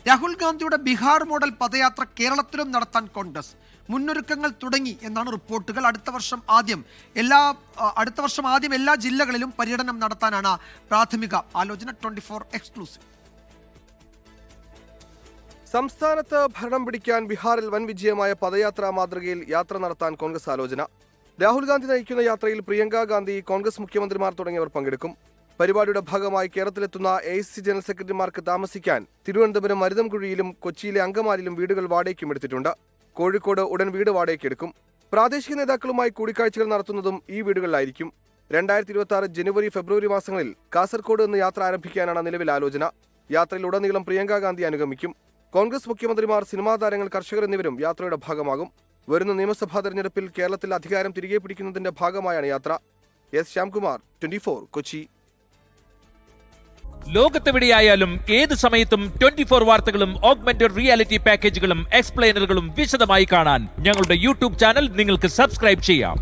രാഹുൽ ഗാന്ധിയുടെ ബീഹാർ മോഡൽ പദയാത്ര കേരളത്തിലും നടത്താൻ കോൺഗ്രസ് മുന്നൊരുക്കങ്ങൾ തുടങ്ങി എന്നാണ് റിപ്പോർട്ടുകൾ. അടുത്ത വർഷം ആദ്യം എല്ലാ ജില്ലകളിലും പര്യടനം നടത്താനാണ് പ്രാഥമിക ആലോചന. 24 എക്സ്ക്ലൂസീവ്. സംസ്ഥാനത്ത് ഭരണം പിടിക്കാൻ ബീഹാറിൽ വൻ വിജയമായ പദയാത്രാ മാതൃകയിൽ യാത്ര നടത്താൻ കോൺഗ്രസ് ആലോചന. രാഹുൽ ഗാന്ധി നയിക്കുന്ന യാത്രയിൽ പ്രിയങ്ക ഗാന്ധി, കോൺഗ്രസ് മുഖ്യമന്ത്രിമാർ തുടങ്ങിയവർ പങ്കെടുക്കും. പരിപാടിയുടെ ഭാഗമായി കേരളത്തിലെത്തുന്ന AICC ജനറൽ സെക്രട്ടറിമാർക്ക് താമസിക്കാൻ തിരുവനന്തപുരം മരുതംകുഴിയിലും കൊച്ചിയിലെ അങ്കമാലിയിലും വീടുകൾ വാടകയ്ക്കും എടുത്തിട്ടുണ്ട്. കോഴിക്കോട് ഉടൻ വീട് വാടകയ്ക്കെടുക്കും. പ്രാദേശിക നേതാക്കളുമായി കൂടിക്കാഴ്ചകൾ നടത്തുന്നതും ഈ വീടുകളിലായിരിക്കും. 2026 ജനുവരി ഫെബ്രുവരി മാസങ്ങളിൽ കാസർകോട് നിന്ന് യാത്ര ആരംഭിക്കാനാണ് നിലവിൽ ആലോചന. യാത്രയിൽ ഉടനീളം പ്രിയങ്ക ഗാന്ധി അനുഗമിക്കും. കോൺഗ്രസ് മുഖ്യമന്ത്രിമാർ, സിനിമാ താരങ്ങൾ, കർഷകർ എന്നിവരും യാത്രയുടെ ഭാഗമാകും. വരുന്ന നിയമസഭാ തെരഞ്ഞെടുപ്പിൽ കേരളത്തിൽ അധികാരം തിരികെ പിടിക്കുന്നതിന്റെ ഭാഗമായാണ് യാത്ര. S. ശ്യാംകുമാർ, 24, കൊച്ചി. ലോകത്തെവിടെയായാലും ഏത് സമയത്തും 24 വാർത്തകളും ഓഗ്മെന്റഡ് റിയാലിറ്റി പാക്കേജുകളും എക്സ്പ്ലെയിനറുകളും വിശദമായി കാണാൻ ഞങ്ങളുടെ യൂട്യൂബ് ചാനൽ നിങ്ങൾക്ക് സബ്സ്ക്രൈബ് ചെയ്യാം.